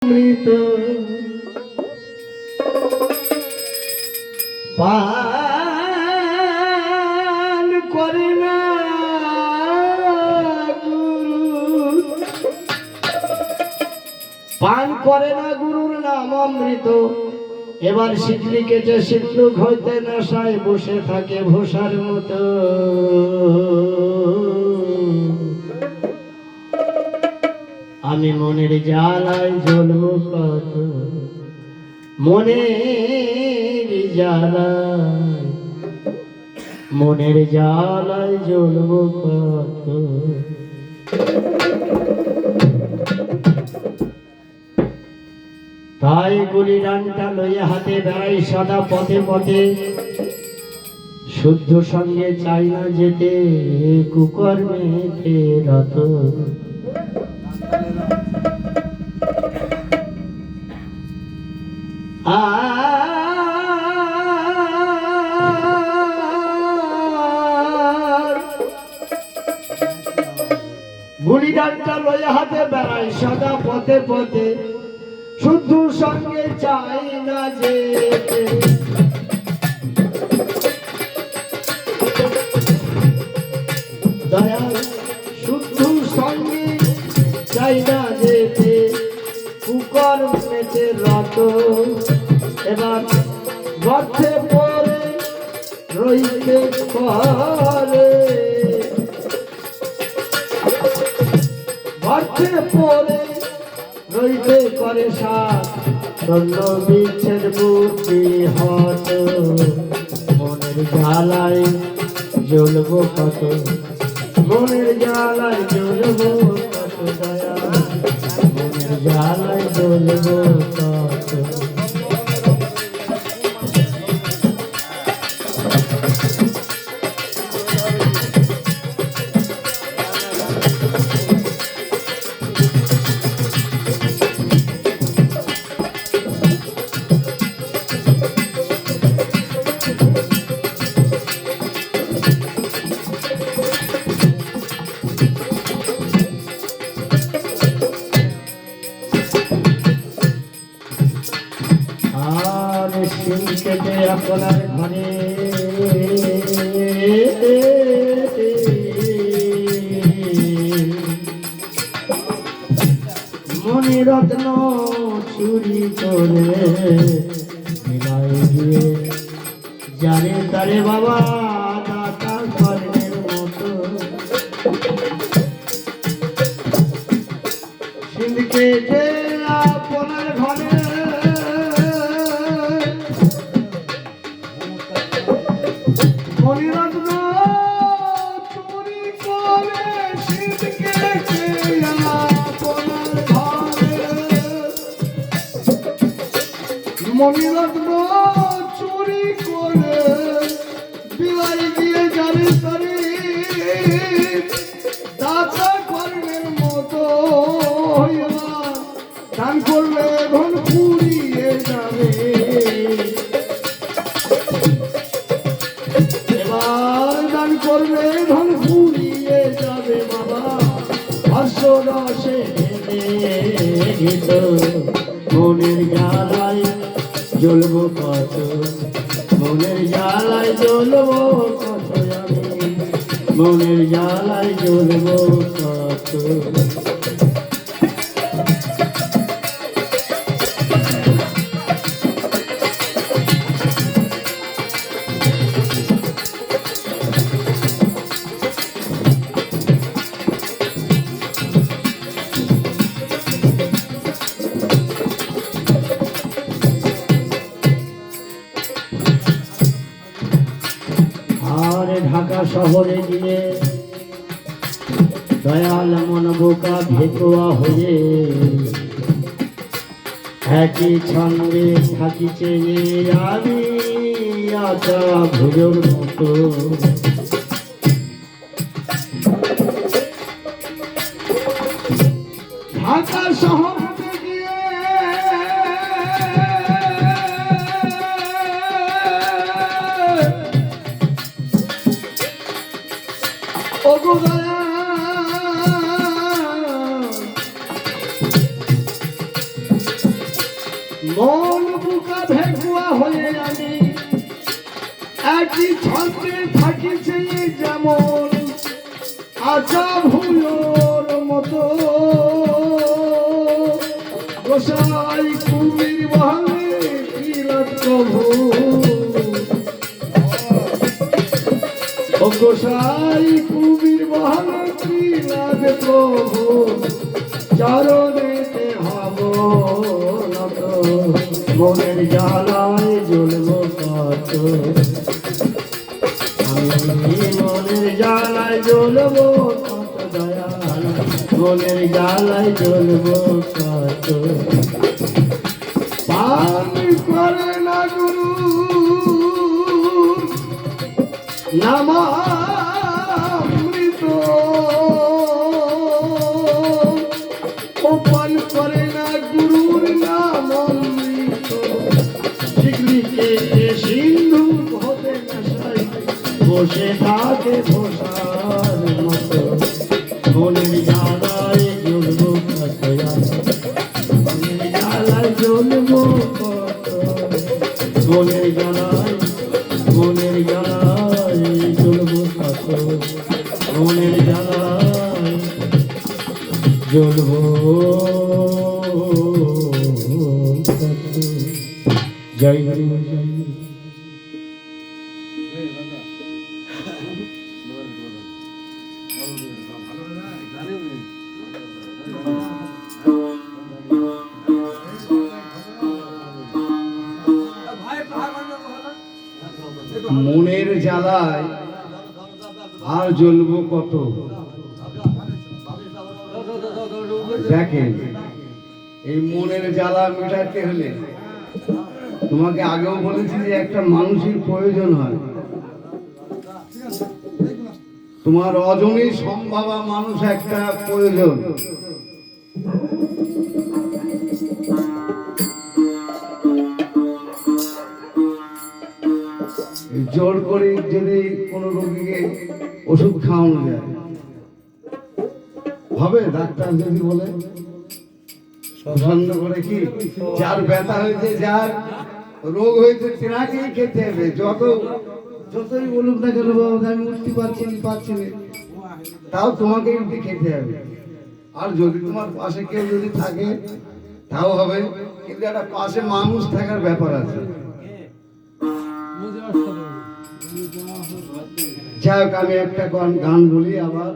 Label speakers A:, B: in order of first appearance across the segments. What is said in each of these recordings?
A: অমৃত পান করে না গুরু, পান করে না গুরুর নাম অমৃত। এবার শিকলি কেটে শিকলুক হইতে নেশায় বসে থাকে ভোষার মতো। আমি মনের জ্বালায় জ্বলব কত, মনের জ্বালায়, মনের জ্বালায় জ্বলব কত। তাই গুলি ডানটা লইয়া হাতে বেড়াই সদা পথে পথে, শুদ্ধ সঙ্গে চাই না যেতে কুকর্মেতে রত। গুলি ডানটা লইয়া হাতে বেড়াই সদা পথে পথে, শুদ্ধ সঙ্গে চাই না যেতে। দয়াল শুদ্ধ সঙ্গে চাই না যেতে কুকর্মেতে রত। এবার গর্তে পড়ে রইতে পারে, গর্তে পড়ে রইতে করে সাথ, শূন্য বিচ্ছেদ বুদ্ধি হত। মনের জ্বালায় জ্বলব কত, মনের জ্বালায় জ্বলব কত দয়া, মনের জ্বালায় জ্বলব কত। কেটে আপনার ঘরে মণিরত্ন চুরি করে গিয়ে জানে তারে বাবা দাতা কর্মের মতো। সিন্ধকে যে আপনার ঘরে মণিরত্ন চুরি করে, সিন্ধকে যে আপনার ঘরে মণিরত্ন চুরি করে বিলাই দিয়ে জানে তারে দাতা কর্মের মতো। দান করলে ঘন পুড়িয়ে যাবে, এবার দান করলে ঘন পুড়িয়ে যাবে বাবা। হর্ষ রসে গীত মনের জ্বালায় জ্বলব কত, মনের জ্বালায় জ্বলব কত, আমি মনের জ্বালায় জ্বলব কত। ঢাকা শহরে গিয়ে দয়াল মন বোকা ভেকুয়া হয়ে একই ছন্দে থাকিছে আমি আচা ভুজোর মতো। ঢাকা শহর মন বুকা ভেকুয়া হয়ে আমি একই ছন্দে থাকিছে যেমন আচা ভুলোর মতো গোসাই কুমির বহালে কিরত প্রভু ও গোসাই কুমির বহালে কিরত প্রভু চরণেতে হব নত মনের জ্বালায় জ্বলব কত আমি মনের জ্বালায় জ্বলব কত দয়াল মনের জ্বালায় জ্বলব কত পান করে না গুরু নামামৃত পান করে না গুরুর নাম অমৃত শিখলিকে সিন্ধু হতে নেশাই বসে থাকে বসার মতো মনের জ্বালায় জ্বলব কত মনের জ্বালায় জ্বলব কত মনের জ্বালায় জ্বলব কত মনের জ্বালায় জ্বলব জয় হরি জয় মনের জ্বালায় আর জ্বলবো কত দেখেন এই মনের জ্বালা মেটাতে হলে তোমাকে আগেও বলেছি যে একটা মানুষের প্রয়োজন হয় তোমার রজনী সম্ভাবা মানুষ একটা প্রয়োজন জোর করে যদি কোনো রোগীকে ওষুধ খাওয়ানো যায় হবে ডাক্তার যদি বলে পছন্দ করে কি যার ব্যথা হয়েছে যার রোগ হয়েছে তেনাকেই খেতে হবে যতই বলুক না কেন বাবা আমি উঠতে পারছি না তাও তোমাকেই উঠে খেতে হবে আর যদি তোমার পাশে কেউ যদি থাকে তাও হবে কিন্তু একটা পাশে মানুষ থাকার ব্যাপার আছে যাই হোক আমি একটা গান বলি আবার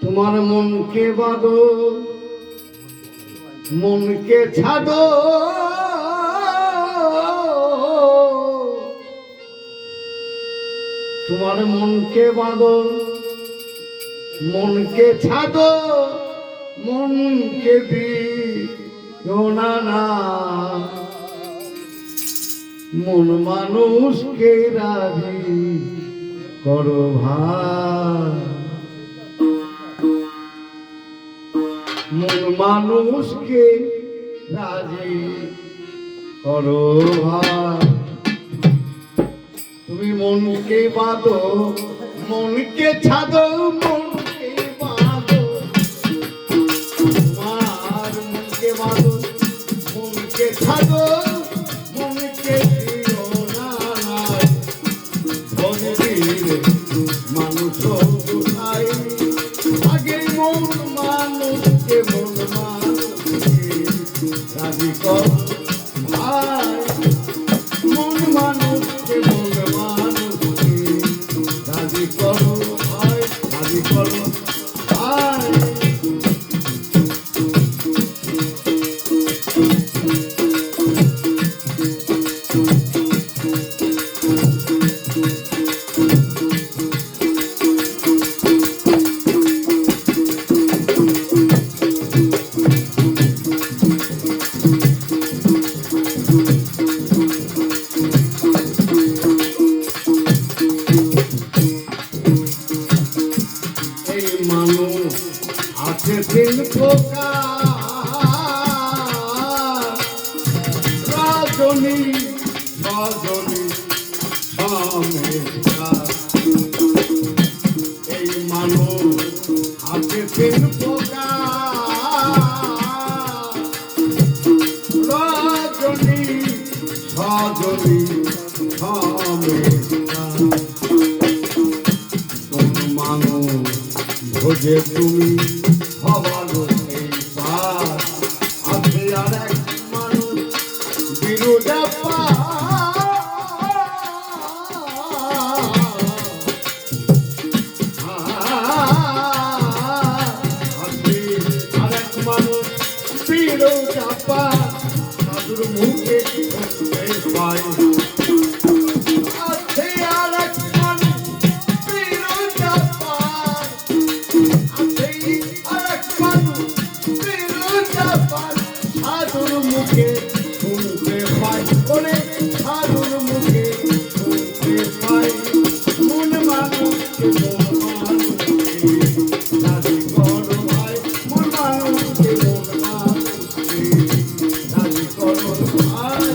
A: তোমার মনকে বাঁধো মনকে ছাড়ো তোমার মনকে বাঁধো মনকে ছাড়ো মনকে দিও না মন মানুষকে রাজি করো ভাই মন মানুষকে রাজি করো ভাই তুমি মনকে বাঁধো মনকে ছাড়ো মনকে বাঁধো তোমার মনকে বাঁধো মনকে ছাড়ো মনকে দিও না মানুষ কোথায় আগে মন মানুষকে মন মানুষকে রাজি করো ভাই মন মানুষকে মন মানুষকে রাজি করো ভাই রাজি করো ভাই দিন রাজনী রাজনী এই মানুষ হাতে মানুষ ভোজে তুমি হবালো এই পার আছে আর এক মানুষ বিরোধা সাধুর মুখে পাই আছে আর এক মানুষ বিরোধা আছে আর এক মানুষ বিরোধা সাধুর মুখে শুনতে পাই বলে সাধুর মুখে শুনতে পাই মন মানুষকে মন মানুষকে রাজি করো ভাই মন মানুষকে মন মানুষকে রাজি করো ভাই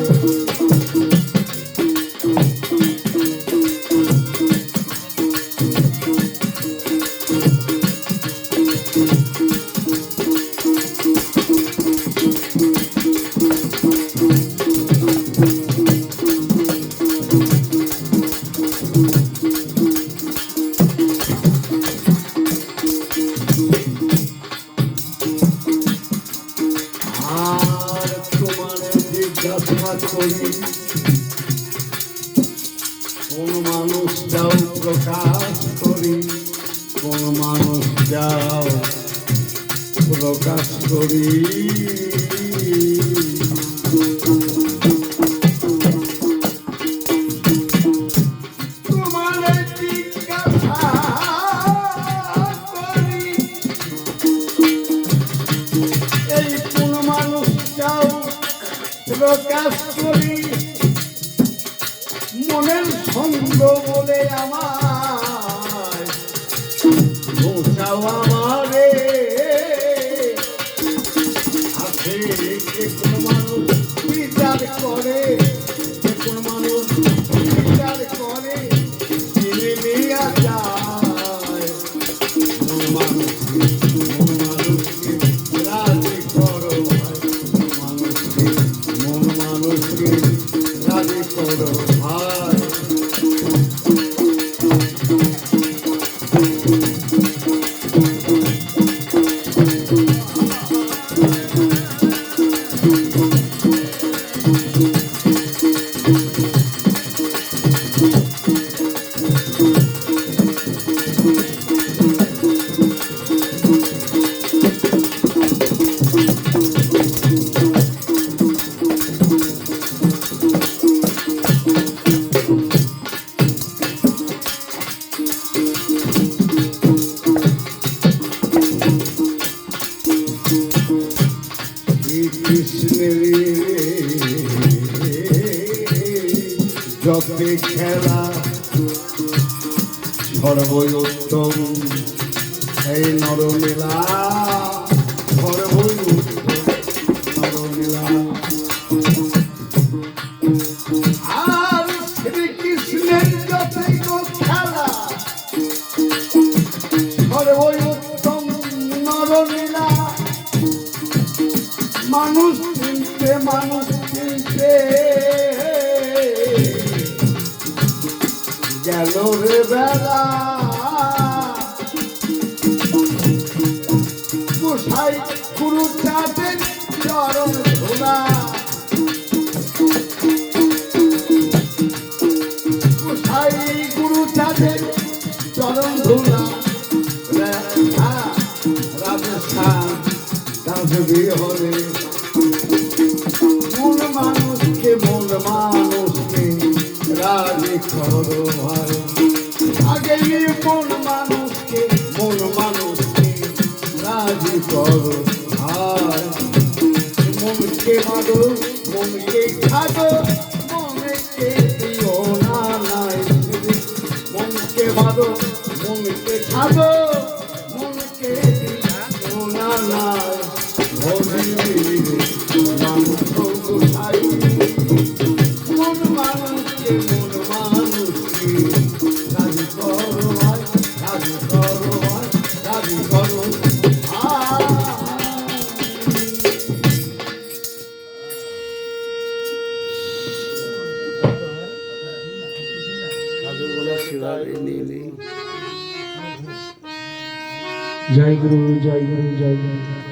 A: আর তোমার জিজ্ঞাসা করি কোন মানুষ যাও প্রকাশ করি কোন মানুষ যাও প্রকাশ করি তোমার জিজ্ঞাসা করি এই কোন মানুষ যাও প্রকাশ করি মনের ছন্দ বলে আমার ঘোষাও আমারে আছে যে কোন মানুষ বিচার করে যে কোন মানুষ বিচার করে চিনে নিয়ে যায় মন মানুষকে রাজি করো ভাই মন মানুষকে রাজি করো ভাই যতে খেলা সর্বই উত্তম এই নরমেলা সর্বই উত্তম নরমেলা আর শ্রীকৃষ্ণের যতই খেলা সর্বই উত্তম নরমেলা মানুষ চিনতে গেল রে বেলা গোসাই গুরু চাঁদের চরণ ধোলা গোসাই গুরু চাঁদের চরণ ধোলা রাজস্থান কাঁচবি হলে মন মানুষকে রাজি করো ভাই আগে মন মানুষকে রাজি করো ভাই মনকে মারো মনকে খাদো মনকে দিও না নাই মনকে মারো মনকে খাদো মনকে দিও না নাই মানুষ গোসাই মন মানুষকে রাজি করো ভাই রাজি করো ভাই রাজি করো শিবারে নীলি
B: জয় গুরু, জয় গুরু, জয় গুরু।